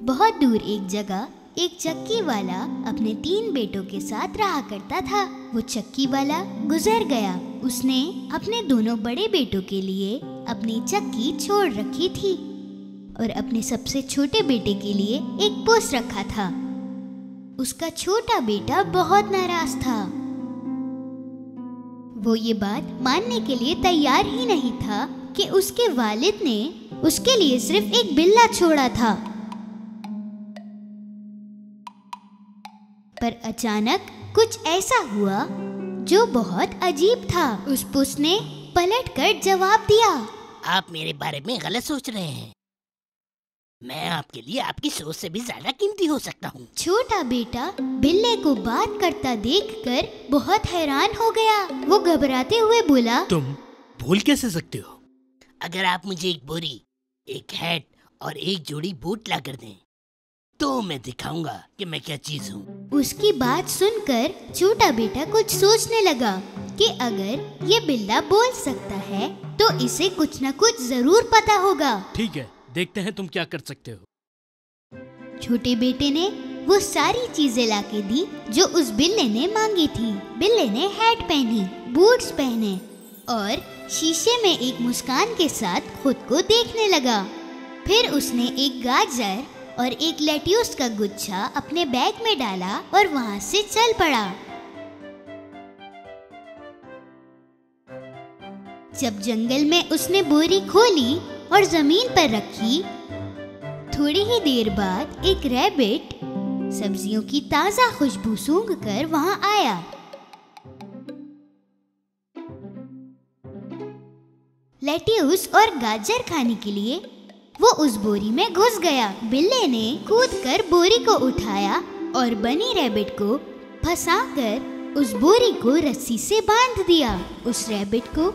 बहुत दूर एक जगह एक चक्की वाला अपने 3 बेटों के साथ रहा करता था। वो चक्की वाला गुजर गया। उसने अपने दोनों बड़े बेटों के लिए अपनी चक्की छोड़ रखी थी और अपने सबसे छोटे बेटे के लिए एक पोस्ट रखा था। उसका छोटा बेटा बहुत नाराज था। वो ये बात मानने के लिए तैयार ही नहीं था कि उसके वालिद ने उसके लिए सिर्फ एक बिल्ला छोड़ा था। पर अचानक कुछ ऐसा हुआ जो बहुत अजीब था। उस पुस ने पलटकर जवाब दिया, आप मेरे बारे में गलत सोच रहे हैं। मैं आपके लिए आपकी सोच से भी ज्यादा कीमती हो सकता हूँ। छोटा बेटा बिल्ले को बात करता देखकर बहुत हैरान हो गया। वो घबराते हुए बोला, तुम भूल कैसे सकते हो? अगर आप मुझे एक बोरी, एक हैट और एक जोड़ी बूट ला कर दें तो मैं दिखाऊंगा कि मैं क्या चीज हूँ। उसकी बात सुनकर छोटा बेटा कुछ सोचने लगा कि अगर ये बिल्ला बोल सकता है तो इसे कुछ न कुछ जरूर पता होगा। ठीक है, देखते हैं तुम क्या कर सकते हो। छोटे बेटे ने वो सारी चीजें लाके दी जो उस बिल्ले ने मांगी थी। बिल्ले ने हैट पहनी, बूट्स पहने और शीशे में एक मुस्कान के साथ खुद को देखने लगा। फिर उसने एक गाजर और एक लेट्यूस का गुच्छा अपने बैग में डाला और वहाँ से चल पड़ा। जब जंगल में उसने बोरी खोली और जमीन पर रखी, थोड़ी ही देर बाद एक रैबिट सब्जियों की ताजा खुशबू सूंघकर वहाँ आया। लेट्यूस और गाजर खाने के लिए वो उस बोरी में घुस गया। बिल्ले ने कूदकर बोरी को उठाया और बनी रैबिट को फंसाकर उस बोरी को रस्सी से बांध दिया। उस रैबिट को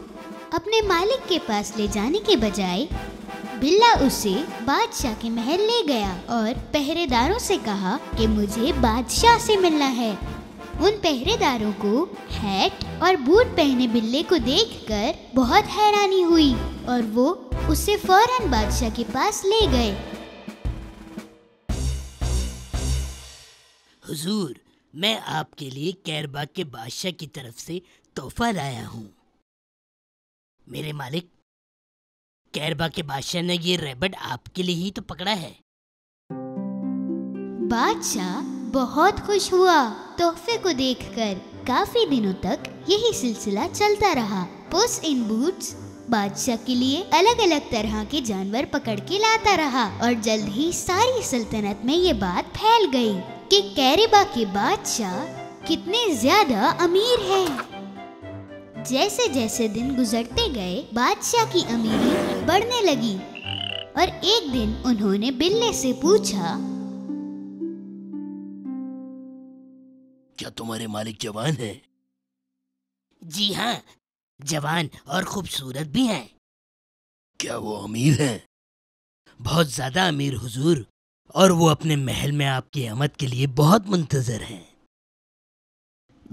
अपने मालिक के पास ले जाने के बजाय बिल्ला उसे बादशाह के महल ले गया और पहरेदारों से कहा कि मुझे बादशाह से मिलना है। उन पहरेदारों को हैट और बूट पहने बिल्ले को देखकर बहुत हैरानी हुई और वो उसे फौरन बादशाह के पास ले गए। हुजूर, मैं आपके लिए कैरबा के बादशाह की तरफ से तोहफा लाया हूँ। मेरे मालिक, कैरबा के बादशाह ने ये रैबिट आपके लिए ही तो पकड़ा है। बादशाह बहुत खुश हुआ तोहफे को देखकर। काफी दिनों तक यही सिलसिला चलता रहा। पुस इन बूट्स बादशाह के लिए अलग अलग तरह के जानवर पकड़ के लाता रहा और जल्द ही सारी सल्तनत में ये बात फैल गई कि कैरबा के बादशाह कितने ज्यादा अमीर हैं। जैसे जैसे दिन गुजरते गए, बादशाह की अमीरी बढ़ने लगी और एक दिन उन्होंने बिल्ले से पूछा, क्या तुम्हारे मालिक जवान हैं? जी हाँ, जवान और खूबसूरत भी हैं। क्या वो अमीर हैं? बहुत ज्यादा अमीर हुजूर, और वो अपने महल में आपकी आमद के लिए बहुत मुंतजर हैं।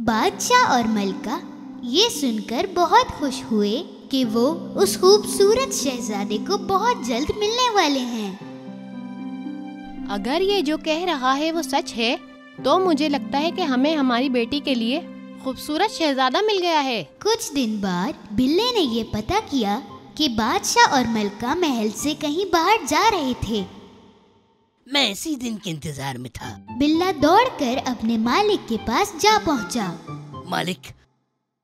बादशाह और मलका ये सुनकर बहुत खुश हुए कि वो उस खूबसूरत शहजादे को बहुत जल्द मिलने वाले हैं। अगर ये जो कह रहा है वो सच है तो मुझे लगता है कि हमें हमारी बेटी के लिए खूबसूरत शहजादा मिल गया है। कुछ दिन बाद बिल्ले ने ये पता किया कि बादशाह और मलका महल से कहीं बाहर जा रहे थे। मैं इसी दिन के इंतजार में था। बिल्ला दौड़कर अपने मालिक के पास जा पहुंचा। मालिक,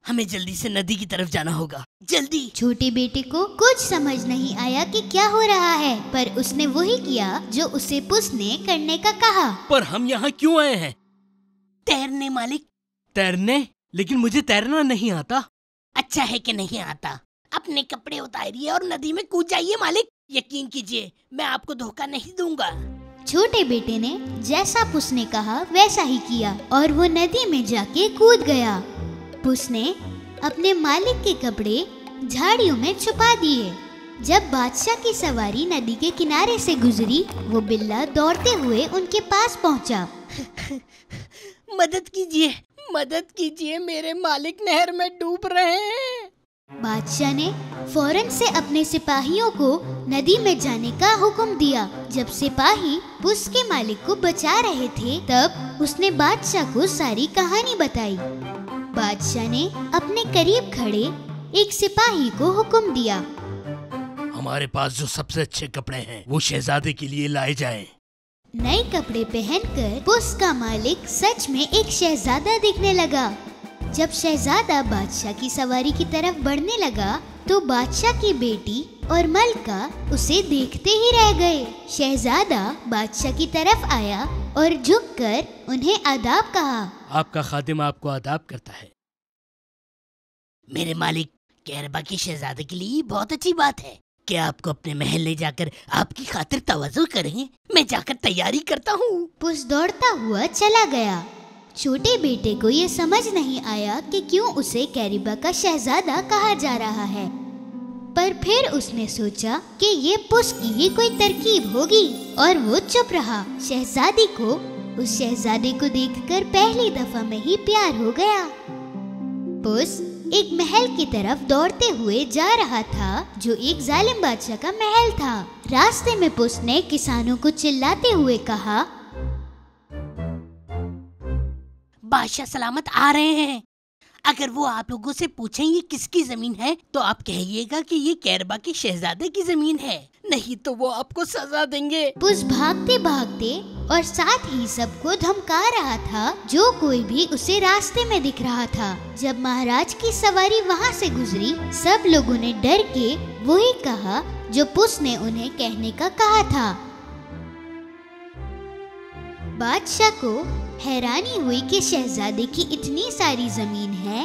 हमें जल्दी से नदी की तरफ जाना होगा, जल्दी। छोटे बेटे को कुछ समझ नहीं आया कि क्या हो रहा है, पर उसने वही किया जो उसे पुस ने करने का कहा। पर हम यहाँ क्यों आए हैं? तैरने मालिक। तैरने? लेकिन मुझे तैरना नहीं आता। अच्छा है कि नहीं आता। अपने कपड़े उतारिए और नदी में कूद जाइए मालिक। यकीन कीजिए, मैं आपको धोखा नहीं दूंगा। छोटे बेटे ने जैसा पुस ने कहा वैसा ही किया और वो नदी में जाके कूद गया। पुस ने अपने मालिक के कपड़े झाड़ियों में छुपा दिए। जब बादशाह की सवारी नदी के किनारे से गुजरी, वो बिल्ला दौड़ते हुए उनके पास पहुंचा। मदद कीजिए, मदद कीजिए, मेरे मालिक नहर में डूब रहे हैं। बादशाह ने फौरन से अपने सिपाहियों को नदी में जाने का हुक्म दिया। जब सिपाही पुस के मालिक को बचा रहे थे, तब उसने बादशाह को सारी कहानी बताई। बादशाह ने अपने करीब खड़े एक सिपाही को हुक्म दिया, हमारे पास जो सबसे अच्छे कपड़े हैं वो शहजादे के लिए लाए जाएं। नए कपड़े पहनकर पुस का मालिक सच में एक शहजादा दिखने लगा। जब शहजादा बादशाह की सवारी की तरफ बढ़ने लगा तो बादशाह की बेटी और मलका उसे देखते ही रह गए। शहजादा बादशाह की तरफ आया और झुककर उन्हें आदाब कहा। आपका खादिम आपको आदाब करता है। मेरे मालिक, कैरबा की शहजादे के लिए बहुत अच्छी बात है। क्या आपको अपने महल ले जाकर आपकी खातिर तवज्जो करें? मैं जाकर तैयारी करता हूँ। पुस दौड़ता हुआ चला गया। छोटे बेटे को ये समझ नहीं आया कि क्यों उसे कैरबा का शहजादा कहा जा रहा है, पर फिर उसने सोचा कि ये पुस की ही कोई तरकीब होगी और वो चुप रहा। शहजादी को उस शहजादे को देखकर पहली दफा में ही प्यार हो गया। पुस एक महल की तरफ दौड़ते हुए जा रहा था जो एक जालिम बादशाह का महल था। रास्ते में पुस ने किसानों को चिल्लाते हुए कहा, बादशाह सलामत आ रहे हैं। अगर वो आप लोगों से पूछें ये किसकी जमीन है तो आप कहिएगा कि ये कैरबा के शहजादे की जमीन है, नहीं तो वो आपको सजा देंगे। पुस भागते भागते और साथ ही सबको धमका रहा था जो कोई भी उसे रास्ते में दिख रहा था। जब महाराज की सवारी वहाँ से गुजरी, सब लोगों ने डर के वही कहा जो पुस ने उन्हें कहने का कहा था। बादशाह को हैरानी हुई कि शहजादे की इतनी सारी जमीन है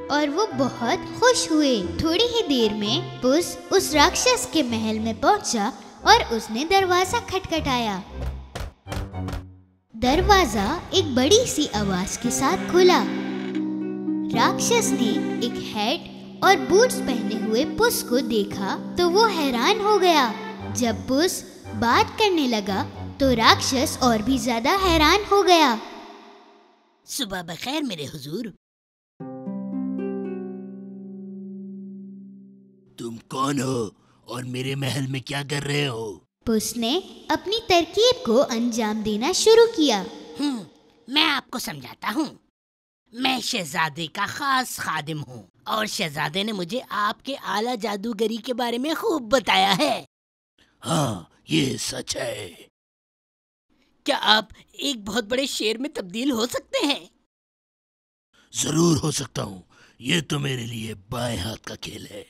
और वो बहुत खुश हुए। थोड़ी ही देर में पुस उस राक्षस के महल में पहुंचा और उसने दरवाजा खटखटाया। दरवाजा एक बड़ी सी आवाज के साथ खुला। राक्षस ने एक हैट और बूट्स पहने हुए पुस को देखा तो वो हैरान हो गया। जब पुस बात करने लगा तो राक्षस और भी ज्यादा हैरान हो गया। सुबह बखैर मेरे हुजूर। तुम कौन हो और मेरे महल में क्या कर रहे हो? पुस ने अपनी तरकीब को अंजाम देना शुरू किया। मैं आपको समझाता हूँ। मैं शहजादे का खास खादिम हूँ और शहजादे ने मुझे आपके आला जादूगरी के बारे में खूब बताया है। हाँ, ये सच है। क्या आप एक बहुत बड़े शेर में तब्दील हो सकते हैं? जरूर हो सकता हूँ। ये तो मेरे लिए बाएं हाथ का खेल है।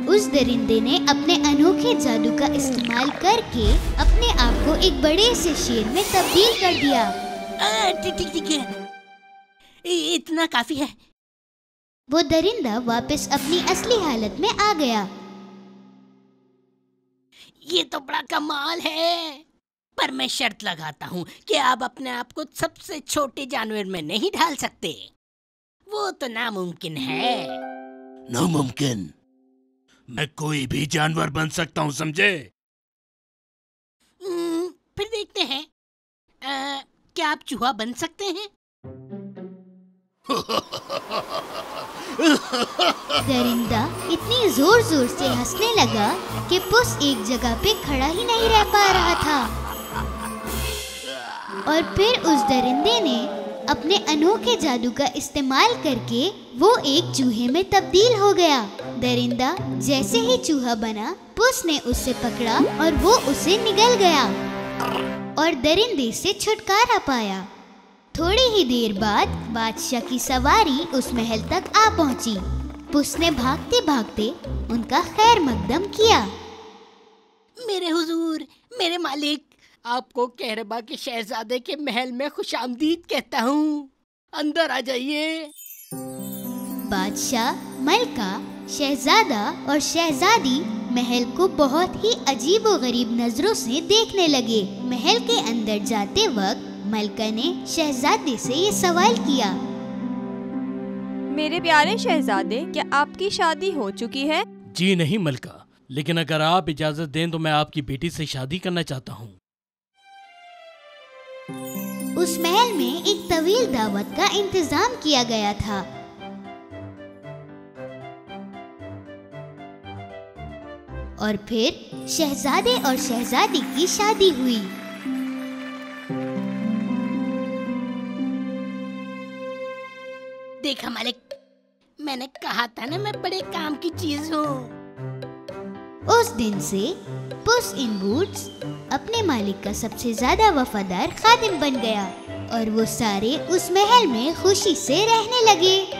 उस दरिंदे ने अपने अनोखे जादू का इस्तेमाल करके अपने आप को एक बड़े से शेर में तब्दील कर दिया। ठीक है, इतना काफी है। वो दरिंदा वापस अपनी असली हालत में आ गया। ये तो बड़ा कमाल है, पर मैं शर्त लगाता हूँ कि आप अपने आप को सबसे छोटे जानवर में नहीं ढाल सकते। वो तो नामुमकिन है। नामुमकिन? मैं कोई भी जानवर बन सकता हूँ, समझे? फिर देखते हैं। क्या आप चूहा बन सकते हैं? दरिंदा इतनी जोर जोर से हंसने लगा कि पुस एक जगह पे खड़ा ही नहीं रह पा रहा था। और फिर उस दरिंदे ने अपने अनोखे जादू का इस्तेमाल करके वो एक चूहे में तब्दील हो गया। दरिंदा जैसे ही चूहा बना, पुस ने उसे पकड़ा और वो उसे निगल गया और दरिंदे से छुटकारा पाया। थोड़ी ही देर बाद बादशाह की सवारी उस महल तक आ पहुंची। पुस ने भागते भागते उनका खैर मकदम किया। मेरे हुजूर, मेरे मालिक, आपको कैरबा के शहजादे के महल में खुशामदीद कहता हूँ। अंदर आ जाइए। बादशाह, मलका, शहजादा और शहजादी महल को बहुत ही अजीब और गरीब नजरों से देखने लगे। महल के अंदर जाते वक्त मलका ने शहजादे से ये सवाल किया, मेरे प्यारे शहजादे, क्या आपकी शादी हो चुकी है? जी नहीं मलका, लेकिन अगर आप इजाजत दें तो मैं आपकी बेटी से शादी करना चाहता हूँ। उस महल में एक तवील दावत का इंतजाम किया गया था। और फिर शहजादे और शहजादी की शादी हुई। देखा मालिक, मैंने कहा था ना मैं बड़े काम की चीज हूँ। उस दिन से पुस इन बूट्स अपने मालिक का सबसे ज्यादा वफादार खादिम बन गया और वो सारे उस महल में खुशी से रहने लगे।